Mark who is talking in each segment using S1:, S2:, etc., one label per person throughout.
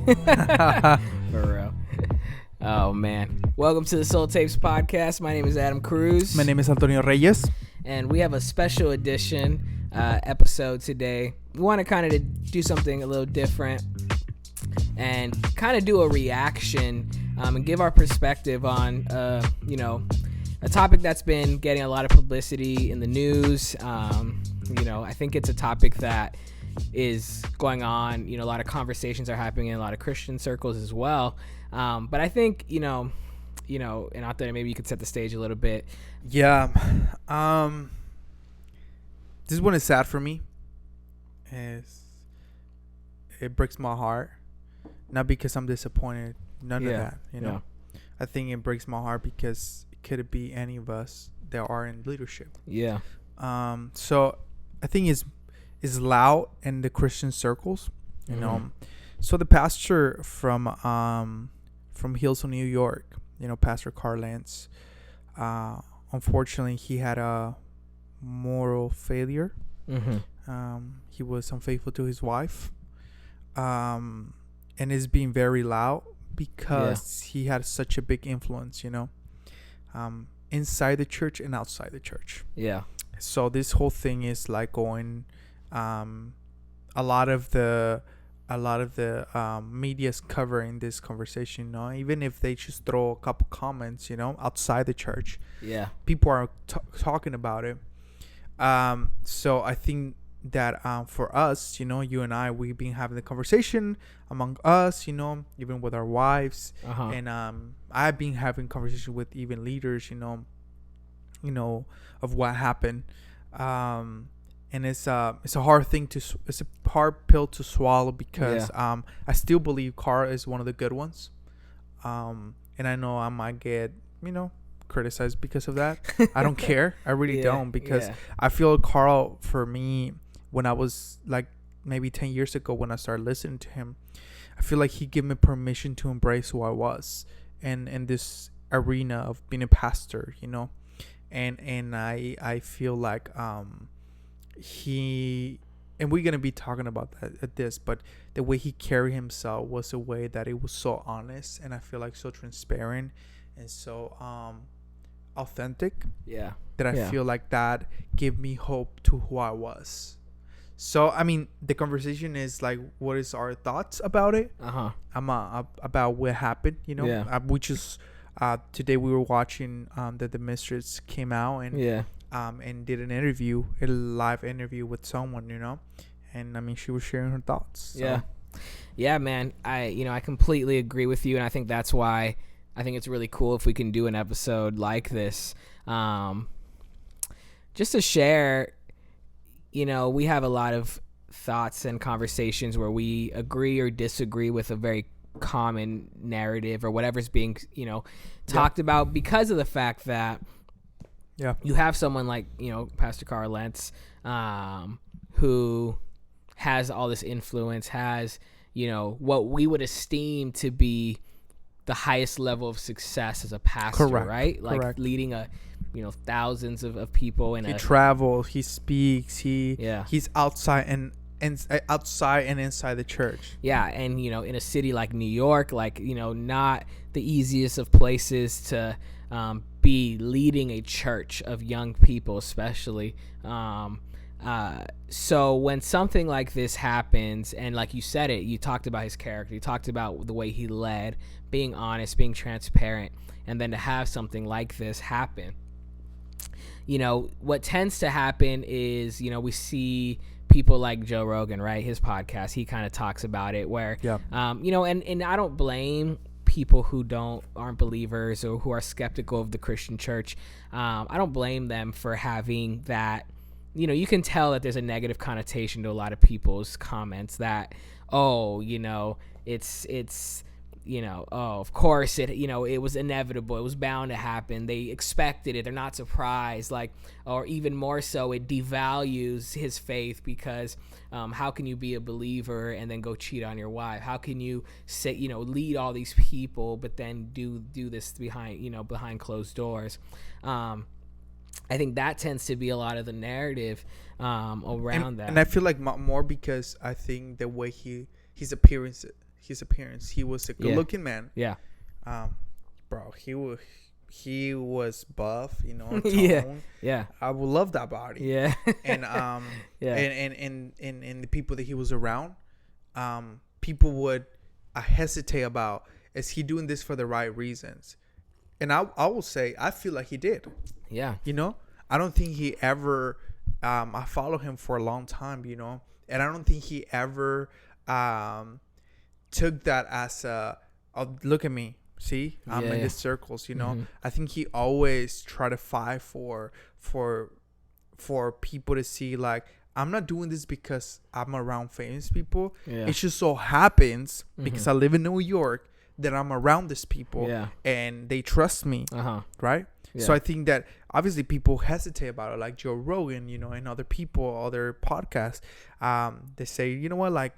S1: For real. Oh, man. Welcome to the Soul Tapes podcast. My name is Adam Cruz.
S2: My name is Antonio Reyes.
S1: And we have a special edition episode today. We want to kind of do something a little different and kind of do a reaction and give our perspective on, a topic that's been getting a lot of publicity in the news. I think it's a topic that is going on. A lot of conversations are happening in a lot of Christian circles as well. But I think, and out there, maybe you could set the stage a little bit.
S2: Yeah. This one is sad for me. It breaks my heart. Not because I'm disappointed. None of that, Yeah. I think it breaks my heart because it could be any of us that are in leadership.
S1: Yeah.
S2: So I think it's loud in the Christian circles, So the pastor from Hillsong, New York, Pastor Lentz, unfortunately he had a moral failure. He was unfaithful to his wife, and it's being very loud because he had such a big influence, inside the church and outside the church.
S1: Yeah.
S2: So this whole thing is like going, a lot of the media's covering this conversation, even if they just throw a couple comments, outside the church.
S1: Yeah.
S2: People are talking about it. So I think that for us, you and I, we've been having the conversation among us, even with our wives. And I've been having conversation with even leaders, of what happened. And it's a hard thing it's a hard pill to swallow because I still believe Carl is one of the good ones. And I know I might get, criticized because of that. I don't care. I really don't, because I feel Carl, for me, when I was like maybe 10 years ago when I started listening to him, I feel like he gave me permission to embrace who I was and in this arena of being a pastor, and I feel like he, and we're gonna be talking about that at this, but the way he carried himself was a way that it was so honest, and I feel like so transparent and so authentic. That I feel like that gave me hope to who I was. So I mean, the conversation is like, what is our thoughts about it? About what happened, we just today we were watching that the mistress came out and and did a live interview with someone, and I mean, she was sharing her thoughts. So.
S1: Yeah, man. I completely agree with you, and I think that's why I think it's really cool if we can do an episode like this, just to share. We have a lot of thoughts and conversations where we agree or disagree with a very common narrative or whatever's being, talked about, because of the fact that you have someone like, Pastor Carl Lentz, who has all this influence, has, what we would esteem to be the highest level of success as a pastor, right? Like leading thousands of people.
S2: He travels, he speaks, he's outside and outside and inside the church.
S1: Yeah, and in a city like New York, like not the easiest of places to be leading a church of young people, especially. So when something like this happens, and like you said it, you talked about his character, you talked about the way he led, being honest, being transparent, and then to have something like this happen. What tends to happen is, we see people like Joe Rogan, right? His podcast, he kind of talks about it where, and I don't blame people who aren't believers or who are skeptical of the Christian church. I don't blame them for having that. You can tell that there's a negative connotation to a lot of people's comments that, it's of course it was inevitable. It was bound to happen. They expected it. They're not surprised. Or even more so, it devalues his faith because how can you be a believer and then go cheat on your wife? How can you say, lead all these people, but then do this behind closed doors? I think that tends to be a lot of the narrative around that.
S2: And I feel like more because I think the way his appearance his appearance. He was a good-looking man.
S1: Yeah.
S2: Bro, he was buff, you know,
S1: tone. Yeah.
S2: I would love that body.
S1: Yeah.
S2: And and the people that he was around, people would hesitate about, is he doing this for the right reasons? And I will say, I feel like he did.
S1: Yeah.
S2: You know, I don't think he ever, I follow him for a long time, you know, and I don't think he ever took that as look at me. See, I'm in these circles, you know. Mm-hmm. I think he always tried to fight for people to see, like, I'm not doing this because I'm around famous people. Yeah. It just so happens, because I live in New York, that I'm around these people and they trust me, right? Yeah. So I think that obviously people hesitate about it, like Joe Rogan, you know, and other people, other podcasts. They say, you know what, like,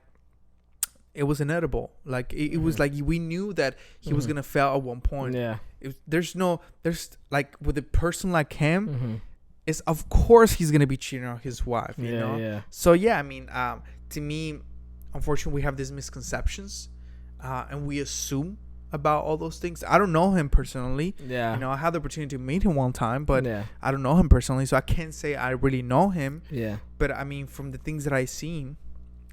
S2: it was inedible. Like, it was like we knew that he was gonna fail at one point. Yeah. There's like, with a person like him, it's of course he's gonna be cheating on his wife. You know. Yeah. So yeah, I mean, to me, unfortunately, we have these misconceptions, and we assume about all those things. I don't know him personally. Yeah. You know, I had the opportunity to meet him one time, but I don't know him personally, so I can't say I really know him. Yeah. But I mean, from the things that I've seen,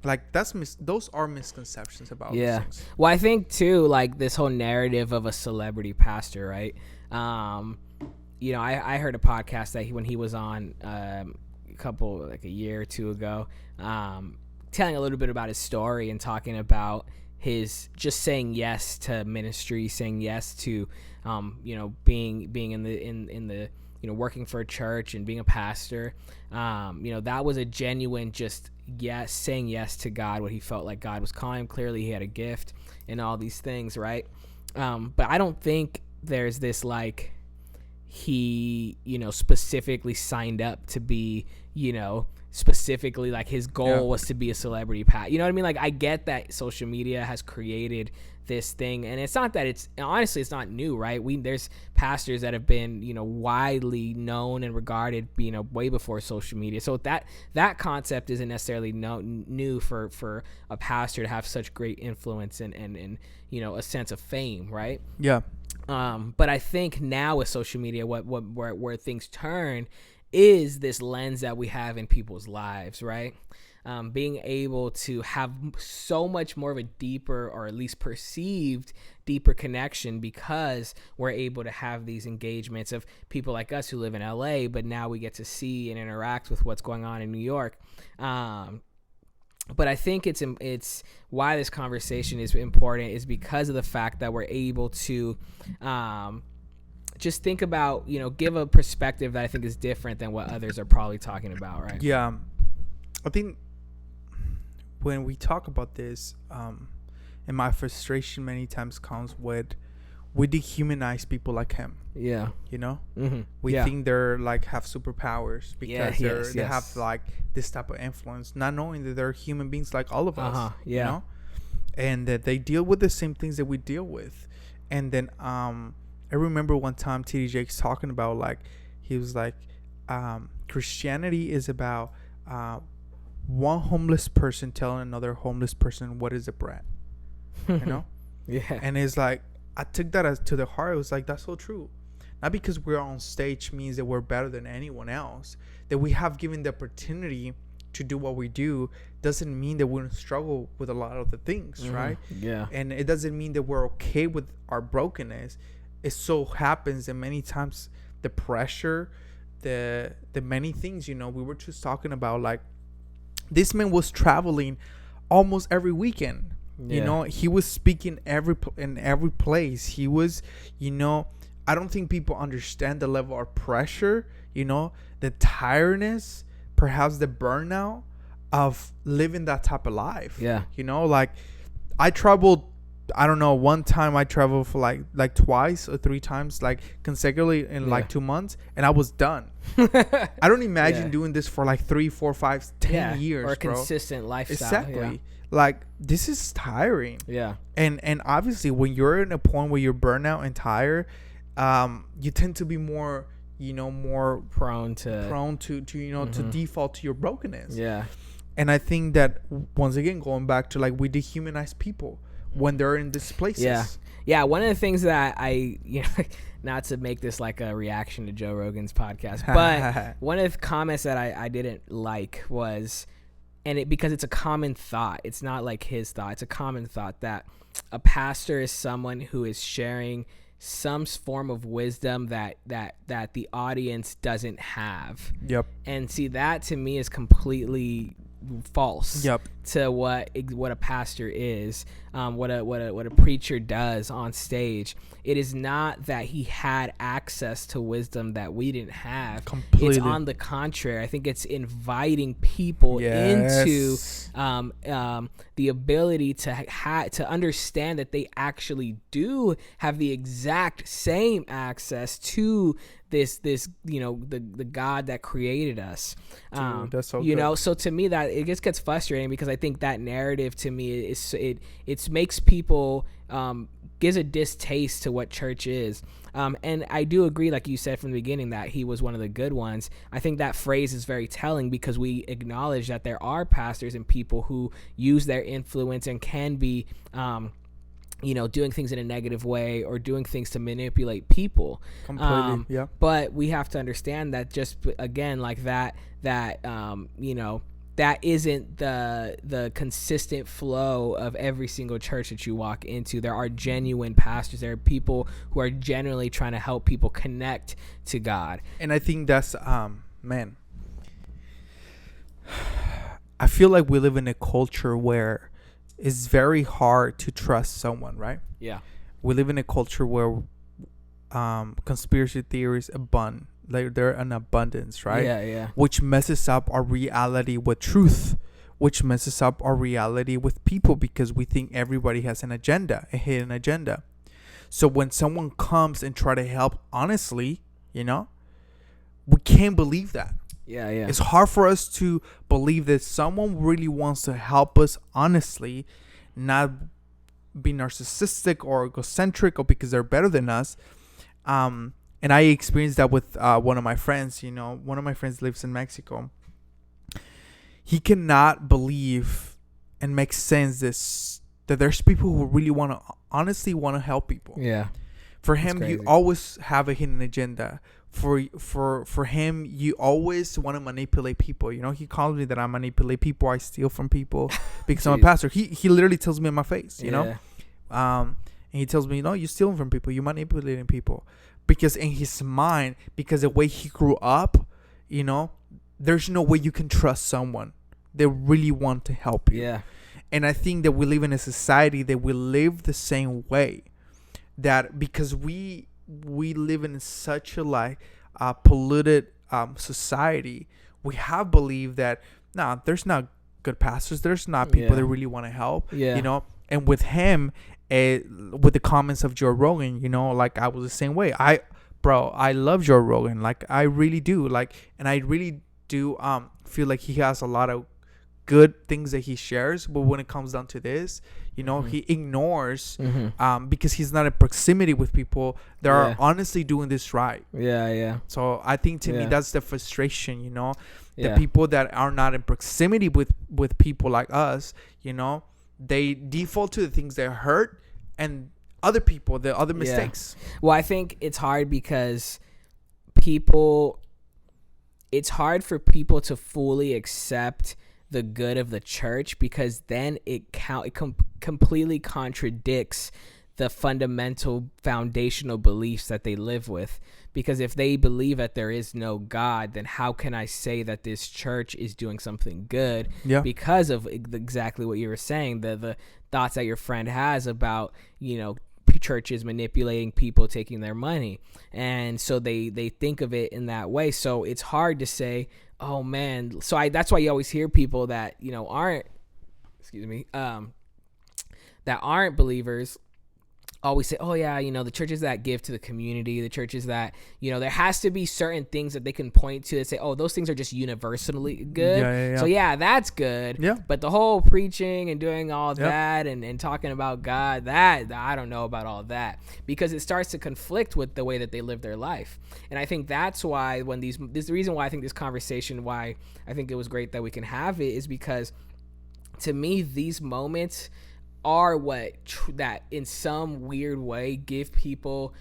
S2: like, those are misconceptions about those things.
S1: Well, I think too, like, this whole narrative of a celebrity pastor, right? You know, I heard a podcast that when he was on a year or two ago, telling a little bit about his story and talking about his just saying yes to ministry, saying yes to you know, being in the you know, working for a church and being a pastor. You know, that was a genuine just saying yes to God, what he felt like God was calling him. Clearly he had a gift and all these things, right? But I don't think there's this, like, he, you know, specifically signed up to be, you know, specifically, like, his goal was to be a celebrity you know what I mean? Like, I get that social media has created this thing, and it's not that it's not new, right? There's pastors that have been, you know, widely known and regarded, you know, way before social media. So that concept isn't necessarily new for a pastor to have such great influence and you know, a sense of fame, right?
S2: Yeah.
S1: But I think now with social media, where things turn is this lens that we have in people's lives, right? Being able to have so much more of a deeper, or at least perceived deeper connection, because we're able to have these engagements of people like us who live in LA, but now we get to see and interact with what's going on in New York. But I think it's why this conversation is important is because of the fact that we're able to just think about, you know, give a perspective that I think is different than what others are probably talking about, right?
S2: Yeah. I think when we talk about this, and my frustration many times comes with, we dehumanize people like him. Yeah. You know? Mm-hmm. We think they're, like, have superpowers because they have, like, this type of influence, not knowing that they're human beings like all of us. Yeah. You know? And that they deal with the same things that we deal with. And then I remember one time T.D. Jakes talking about, like, he was like, Christianity is about one homeless person telling another homeless person what is a bread. You know? Yeah. And it's like, I took that as to the heart. It was like, that's so true. Not because we're on stage means that we're better than anyone else. That we have given the opportunity to do what we do doesn't mean that we don't struggle with a lot of the things, right? Yeah. And it doesn't mean that we're okay with our brokenness. It so happens that many times the pressure, the many things, you know, we were just talking about, like, this man was traveling almost every weekend. Yeah. You know, he was speaking in every place. He was, you know, I don't think people understand the level of pressure, you know, the tiredness, perhaps the burnout of living that type of life. Yeah. You know, like, I traveled, I don't know, one time I traveled for like twice or three times, like, consecutively in like 2 months, and I was done. I don't imagine doing this for like 3, 4, 5, 10 years,
S1: or a consistent lifestyle.
S2: Exactly. Like, this is tiring. Yeah. And obviously when you're in a point where you're burnt out and tired, you tend to be more, you know, more
S1: prone to
S2: you know, to default to your brokenness. Yeah. And I think that, once again, going back to, like, we dehumanize people. when they're in these places.
S1: Yeah, one of the things that I, not to make this like a reaction to Joe Rogan's podcast, but one of the comments that I didn't like was, because it's a common thought, it's not like his thought, it's a common thought that a pastor is someone who is sharing some form of wisdom that the audience doesn't have.
S2: Yep.
S1: And see, that to me is completely false.
S2: Yep.
S1: To what a pastor is, what a preacher does on stage. It is not that he had access to wisdom that we didn't have.
S2: Completely.
S1: It's on the contrary. I think it's inviting people into the ability to understand that they actually do have the exact same access to this the God that created us.
S2: Dude, that's so good.
S1: So to me that it just gets frustrating, because I think that narrative to me it makes people gives a distaste to what church is. And I do agree, like you said from the beginning, that he was one of the good ones. I think that phrase is very telling, because we acknowledge that there are pastors and people who use their influence and can be doing things in a negative way or doing things to manipulate people.
S2: Completely. Yeah.
S1: But we have to understand that, just again, like that isn't the consistent flow of every single church that you walk into. There are genuine pastors. There are people who are genuinely trying to help people connect to God.
S2: And I think that's, man, I feel like we live in a culture where it's very hard to trust someone, right?
S1: Yeah.
S2: We live in a culture where conspiracy theories abound. Like, they're in abundance, right?
S1: Yeah.
S2: Which messes up our reality with truth, which messes up our reality with people, because we think everybody has an agenda, a hidden agenda. So when someone comes and try to help honestly, we can't believe that.
S1: Yeah.
S2: It's hard for us to believe that someone really wants to help us honestly, not be narcissistic or egocentric or because they're better than us. And I experienced that with one of my friends. One of my friends lives in Mexico. He cannot believe and make sense that there's people who really honestly want to help people.
S1: Yeah.
S2: For him, you always have a hidden agenda. For him, you always want to manipulate people. He calls me that I manipulate people. I steal from people because I'm a pastor. He literally tells me in my face. And he tells me, you're stealing from people. You're manipulating people. Because in his mind, because the way he grew up, there's no way you can trust someone. They really want to help you.
S1: Yeah.
S2: And I think that we live in a society that we live the same way. That because we live in such a polluted society, we have believed that there's not good pastors. There's not people that really want to help.
S1: Yeah.
S2: And with him, with the comments of Joe Rogan, like I was the same way. I love Joe Rogan. Like I really do. And I really do feel like he has a lot of good things that he shares. But when it comes down to this, he ignores because he's not in proximity with people that are honestly doing this right.
S1: Yeah.
S2: So I think to me that's the frustration. The people that are not in proximity with people like us, they default to the things that hurt and other people, the other mistakes.
S1: Well, I think it's hard because it's hard for people to fully accept the good of the church, because then it completely contradicts the fundamental foundational beliefs that they live with. Because if they believe that there is no God, then how can I say that this church is doing something good?
S2: Yeah.
S1: Because of exactly what you were saying, the thoughts that your friend has about, churches manipulating people, taking their money. And so they think of it in that way. So it's hard to say, oh man. So that's why you always hear people that, aren't, that aren't believers always say, oh yeah, the churches that give to the community, the churches that, there has to be certain things that they can point to and say, oh, those things are just universally good.
S2: Yeah.
S1: So yeah, that's good.
S2: Yeah.
S1: But the whole preaching and doing all that and talking about God, that I don't know about all that, because it starts to conflict with the way that they live their life. And I think that's why this is the reason why I think this conversation, why I think it was great that we can have it, is because to me, these moments are what that in some weird way give people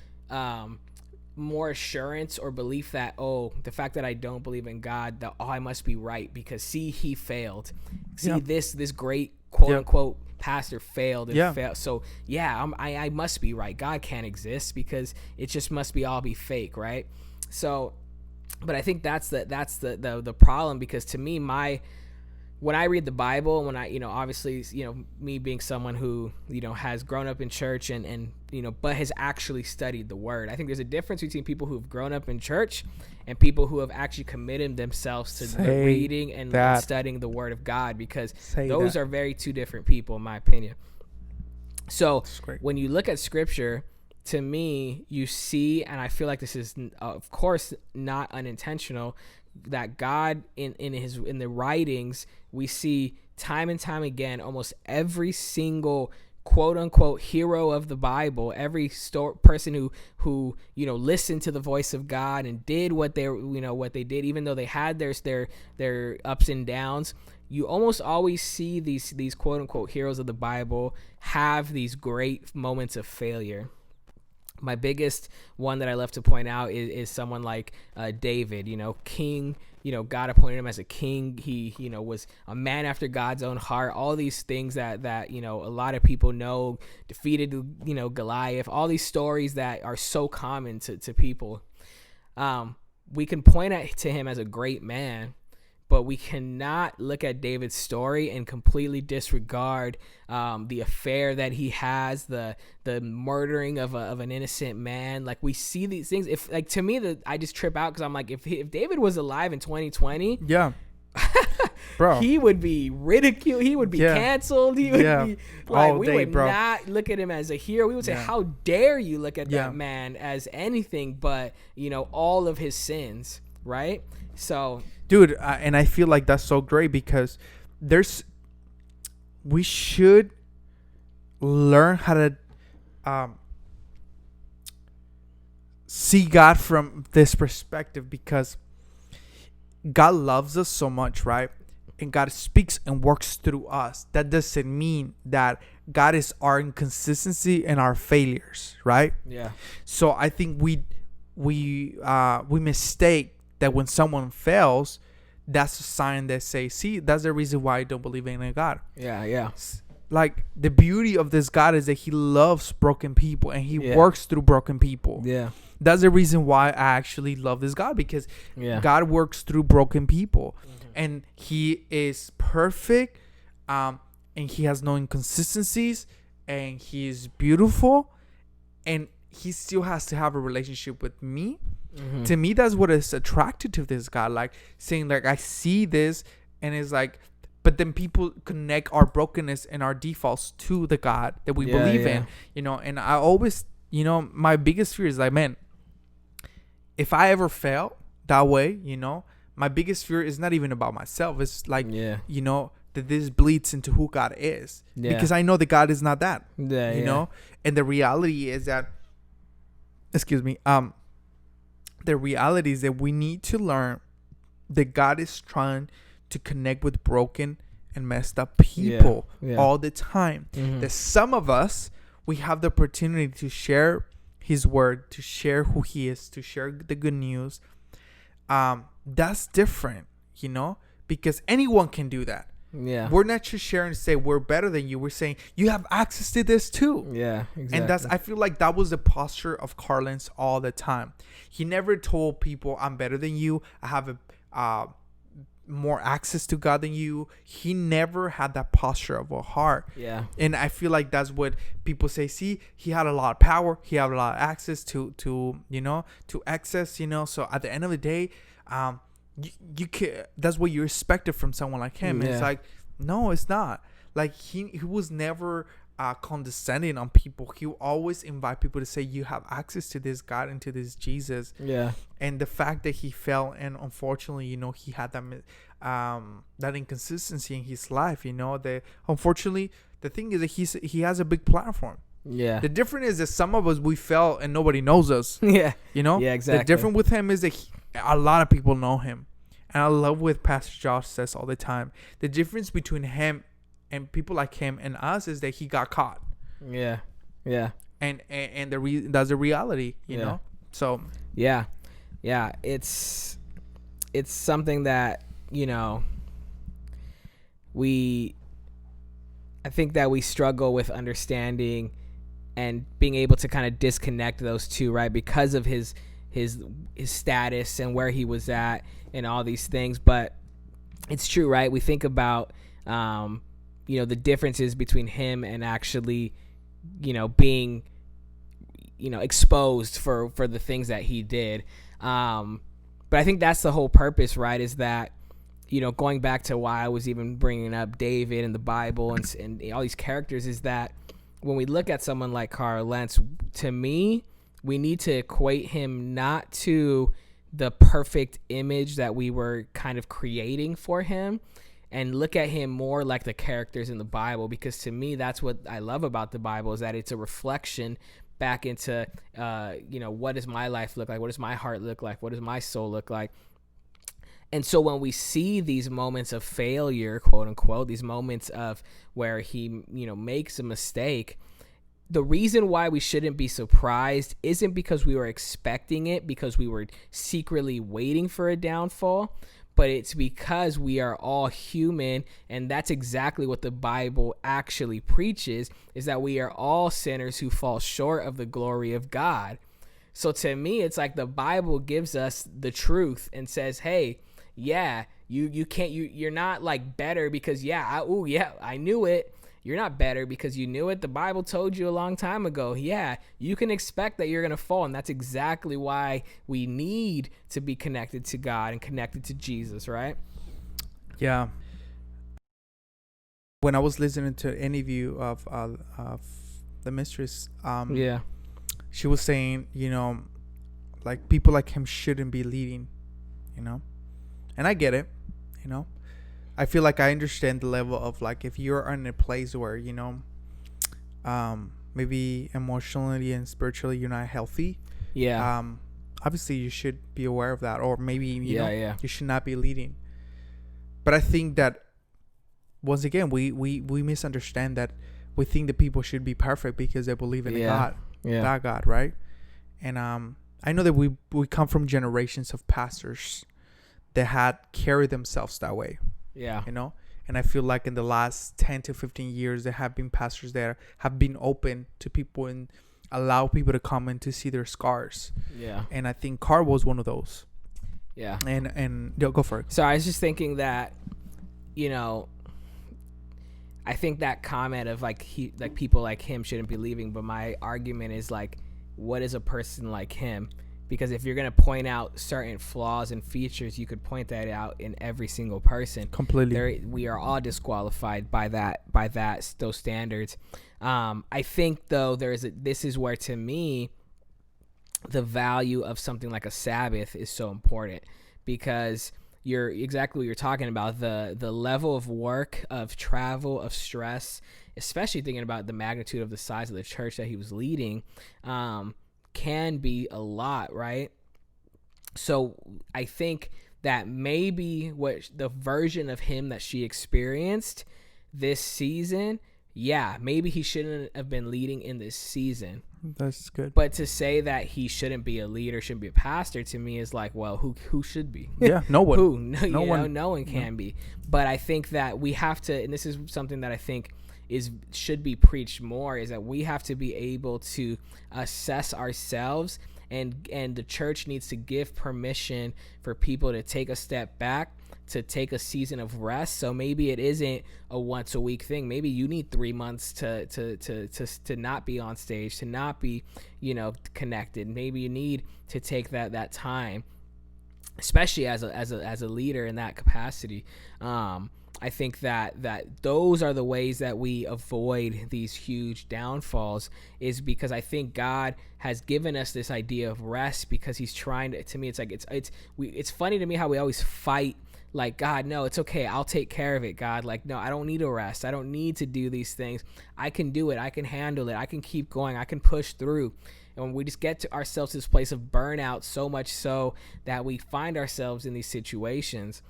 S1: more assurance or belief that, the fact that I don't believe in God, that I must be right because see, he failed. See, this great quote unquote pastor failed and failed. So I must be right. God can't exist because it just must be all be fake, right? So, but I think that's the problem, because to me, when I read the Bible, when I, obviously, me being someone who, has grown up in church and but has actually studied the word. I think there's a difference between people who've grown up in church and people who have actually committed themselves to the reading and studying the word of God, because those are very two different people, in my opinion. So when you look at scripture, to me, you see, and I feel like this is, of course, not unintentional, that God in the writings, we see time and time again, almost every single quote unquote hero of the Bible, every person who listened to the voice of God and did what they did, even though they had their ups and downs. You almost always see these quote unquote heroes of the Bible have these great moments of failure. My biggest one that I love to point out is someone like David, king, God appointed him as a king. He, was a man after God's own heart. All these things that a lot of people know, defeated, Goliath, all these stories that are so common to people. We can point to him as a great man, but we cannot look at David's story and completely disregard the affair that he has, the murdering of an innocent man. Like, we see these things. If, like, to me, I just trip out, because I'm like, if David was alive in 2020, bro, he would be ridiculed. He would be canceled. He would be like, we would not look at him as a hero. We would say, how dare you look at that man as anything but all of his sins, right? So,
S2: dude, and I feel like that's so great, because we should learn how to see God from this perspective, because God loves us so much, right? And God speaks and works through us. That doesn't mean that God is our inconsistency and our failures, right?
S1: Yeah.
S2: So I think we mistake that when someone fails, that's a sign that say, see, that's the reason why I don't believe in a God.
S1: Yeah.
S2: Like, the beauty of this God is that he loves broken people and he works through broken people. Yeah. That's the reason why I actually love this God, because God works through broken people. Mm-hmm. And he is perfect, and he has no inconsistencies, and he is beautiful, and he still has to have a relationship with me. Mm-hmm. To me, that's what is attracted to this God. Like, saying, like, I see this, and it's like, but then people connect our brokenness and our defaults to the God that we believe in, and I always, my biggest fear is like, man, if I ever fail that way, my biggest fear is not even about myself. It's like, that this bleeds into who God is, because I know that God is not that, you know, and the reality is that, the reality is that we need to learn that God is trying to connect with broken and messed up people all the time. Mm-hmm. That some of us, we have the opportunity to share his word, to share who he is, to share the good news. That's different, because anyone can do that. Yeah. We're not just sharing to say we're better than you. We're saying you have access to this too. Yeah, exactly. And I feel like that was the posture of Carl Lentz all the time. He never told people, I'm better than you. I have more access to God than you. He never had that posture of a heart. Yeah. And I feel like that's what people say. See, he had a lot of power. He had a lot of access to access, So at the end of the day, you can, that's what you expected from someone like him. Yeah. And it's like, no, it's not. Like, he was never condescending on people. He would always invite people to say, you have access to this God and to this Jesus. Yeah. And the fact that he fell, and unfortunately, he had that inconsistency in his life, that unfortunately, the thing is that he has a big platform. Yeah. The difference is that some of us, we fell and nobody knows us. Yeah. Yeah, exactly. The difference with him is that a lot of people know him. And I love what Pastor Josh says all the time. The difference between him and people like him and us is that he got caught.
S1: Yeah.
S2: And that's the reality, you know. So
S1: yeah, it's something that, you know, I think that we struggle with understanding and being able to kind of disconnect those two, right? Because of his status and where he was at and all these things. But it's true, right? We think about, you know, the differences between him and actually, you know, being, you know, exposed for the things that he did. But I think that's the whole purpose, right? Is that, you know, going back to why I was even bringing up David and the Bible and all these characters, is that when we look at someone like Carl Lentz, to me, we need to equate him not to the perfect image that we were kind of creating for him, and look at him more like the characters in the Bible. Because to me, that's what I love about the Bible, is that it's a reflection back into, you know, what does my life look like? What does my heart look like? What does my soul look like? And so when we see these moments of failure, quote unquote, these moments of where he, you know, makes a mistake, the reason why we shouldn't be surprised isn't because we were expecting it, because we were secretly waiting for a downfall, but it's because we are all human. And that's exactly what the Bible actually preaches, is that we are all sinners who fall short of the glory of God. So to me, it's like the Bible gives us the truth and says, hey, yeah, you're not like better because I knew it. You're not better because you knew it. The Bible told you a long time ago. Yeah, you can expect that you're going to fall. And that's exactly why we need to be connected to God and connected to Jesus, right?
S2: Yeah. When I was listening to an interview of the mistress, she was saying, you know, like people like him shouldn't be leading, you know. And I get it, you know. I feel like I understand the level of, like, if you're in a place where, you know, maybe emotionally and spiritually you're not healthy.
S1: Yeah.
S2: Obviously you should be aware of that, or maybe you should not be leading. But I think that once again we misunderstand that. We think that people should be perfect because they believe in God, that God, right? And I know that we come from generations of pastors that had carried themselves that way.
S1: Yeah.
S2: You know? And I feel like in the last 10 to 15 years, there have been pastors that have been open to people and allow people to come in to see their scars.
S1: Yeah.
S2: And I think Carl was one of those.
S1: Yeah.
S2: And go for it.
S1: So I was just thinking that, you know, I think that comment of like people like him shouldn't be leaving, but my argument is like, what is a person like him? Because if you're going to point out certain flaws and features, you could point that out in every single person.
S2: Completely.
S1: We are all disqualified by those standards. I think though this is where, to me, the value of something like a Sabbath is so important, because you're exactly what you're talking about. The level of work, of travel, of stress, especially thinking about the magnitude of the size of the church that he was leading, can be a lot, right? So I think that maybe what the version of him that she experienced this season, maybe he shouldn't have been leading in this season.
S2: That's good.
S1: But to say that he shouldn't be a leader, shouldn't be a pastor, to me is like, well, who should be?
S2: Yeah, no one.
S1: Who? No one can be. But I think that we have to, and this is something that I think should be preached more, is that we have to be able to assess ourselves, and the church needs to give permission for people to take a step back, to take a season of rest. So maybe it isn't a once a week thing. Maybe you need 3 months to not be on stage, to not be, you know, connected. Maybe you need to take that time, especially as a leader in that capacity. I think that those are the ways that we avoid these huge downfalls, is because I think God has given us this idea of rest, because he's trying to me, it's like, it's funny to me how we always fight, like, God, no, it's okay, I'll take care of it, God. Like, no, I don't need a rest. I don't need to do these things. I can do it. I can handle it. I can keep going. I can push through. And when we just get to ourselves to this place of burnout, so much so that we find ourselves in these situations,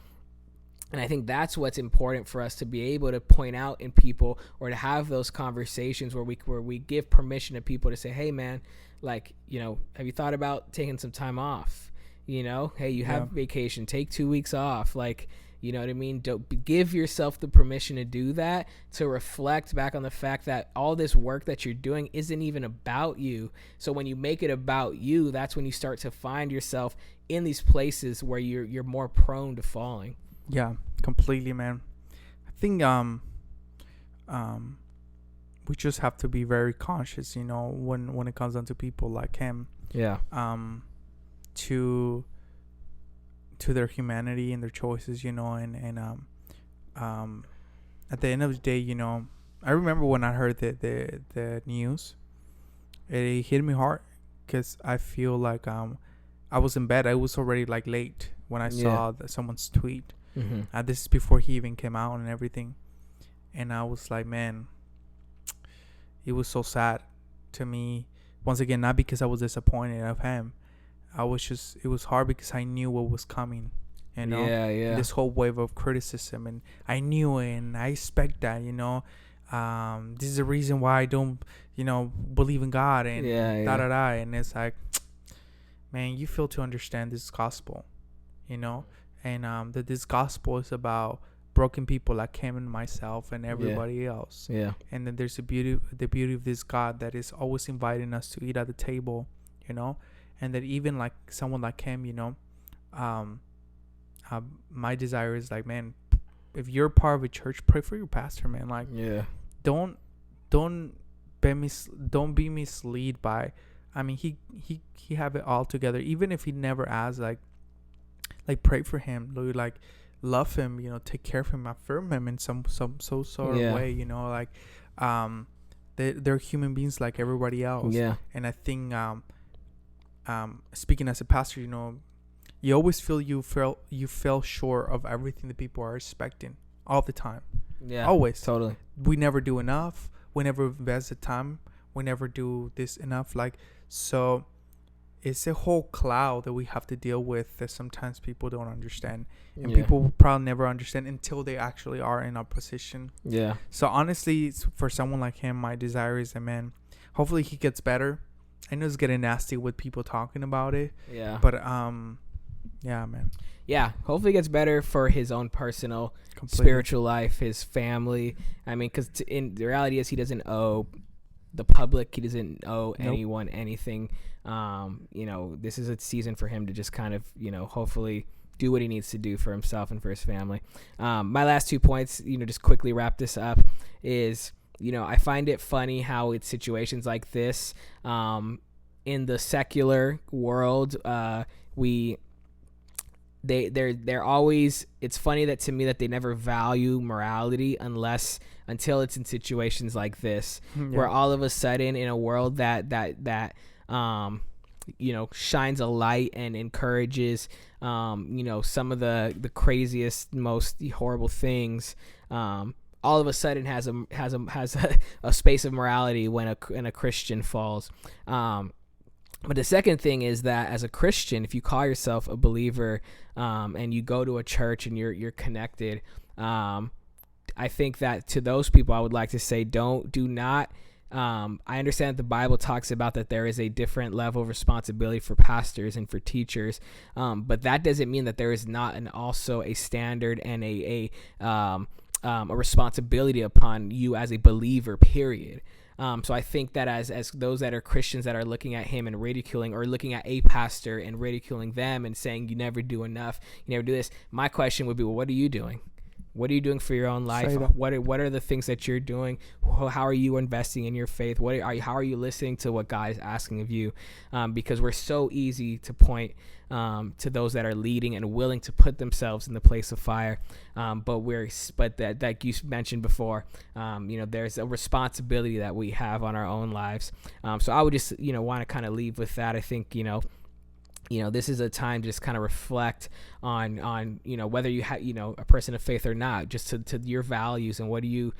S1: And I think that's what's important for us to be able to point out in people, or to have those conversations where we give permission to people to say, hey man, like, have you thought about taking some time off? Hey, you have vacation, take 2 weeks off. Like, you know what I mean? Don't give yourself the permission to do that, to reflect back on the fact that all this work that you're doing isn't even about you. So when you make it about you, that's when you start to find yourself in these places where you're more prone to falling.
S2: Yeah, completely, man. I think we just have to be very conscious, when it comes down to people like him.
S1: Yeah.
S2: To their humanity and their choices, and at the end of the day, I remember when I heard the news, it hit me hard, because I feel like I was in bed. I was already like late when I saw someone's tweet. Mm-hmm. This is before he even came out and everything, and I was like, man, it was so sad to me. Once again, not because I was disappointed of him. It was hard because I knew what was coming, this whole wave of criticism, and I knew it, and I expect that, this is the reason why I don't, believe in God, and and it's like, man, you fail to understand this gospel, and that this gospel is about broken people like him and myself and everybody else. Yeah. And then there's the beauty of this God that is always inviting us to eat at the table, and that even like someone like him, my desire is like, man, if you're part of a church, pray for your pastor, man. Like, don't be misled by, I mean, he have it all together. Even if he never asks, like pray for him, like love him, take care of him, affirm him in some sort of way, like, they're human beings like everybody else. Yeah. And I think, speaking as a pastor, you always feel you fell short of everything that people are expecting all the time. Yeah, always. Totally. We never do enough. We never invest the time. We never do this enough. Like, so it's a whole cloud that we have to deal with that sometimes people don't understand, and people will probably never understand until they actually are in our position. Yeah. So honestly, for someone like him, my desire is that, man, hopefully he gets better. I know it's getting nasty with people talking about it. Yeah. But yeah, man.
S1: Yeah, hopefully it gets better for his own personal spiritual life, his family. I mean, because in the reality is he doesn't owe the public, he doesn't owe anyone anything. This is a season for him to just kind of, hopefully do what he needs to do for himself and for his family. My last 2 points, just quickly wrap this up, is, I find it funny how it's situations like this, in the secular world, they're always, it's funny that to me that they never value morality until it's in situations like this, where all of a sudden in a world that shines a light and encourages, some of the craziest, most horrible things, all of a sudden has a space of morality when a Christian falls. But the second thing is that as a Christian, if you call yourself a believer, and you go to a church and you're connected, I think that to those people, I would like to say, do not. I understand that the Bible talks about that there is a different level of responsibility for pastors and for teachers, but that doesn't mean that there is not also a standard and a responsibility upon you as a believer, period. So I think that as those that are Christians that are looking at him and ridiculing, or looking at a pastor and ridiculing them and saying you never do enough, you never do this, my question would be, well, what are you doing? What are you doing for your own life? What are the things that you're doing? How are you investing in your faith? How are you listening to what God is asking of you? Because we're so easy to point to those that are leading and willing to put themselves in the place of fire. But that, like you mentioned before, there's a responsibility that we have on our own lives. So I would just, want to kind of leave with that. I think, this is a time to just kind of reflect on whether you have, a person of faith or not, just to your values and what are you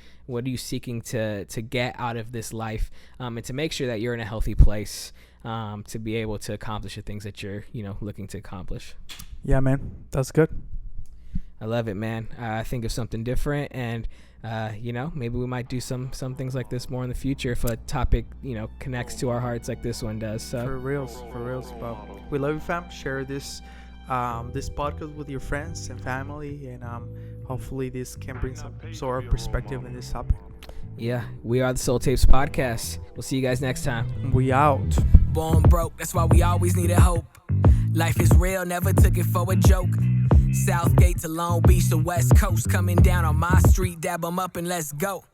S1: seeking to get out of this life, and to make sure that you're in a healthy place, to be able to accomplish the things that you're, looking to accomplish.
S2: Yeah, man, that's good.
S1: I love it, man. Think of something different, and maybe we might do some things like this more in the future if a topic connects to our hearts like this one does. So
S2: for reals. But we love you, fam. Share this podcast with your friends and family, and hopefully this can bring some sort of perspective in this topic.
S1: Yeah, we are the Soul Tapes Podcast. We'll see you guys next time.
S2: We out.
S3: Born broke, that's why we always needed hope. Life is real, never took it for a joke. Southgate to Long Beach to West Coast, coming down on my street, dab 'em up and let's go.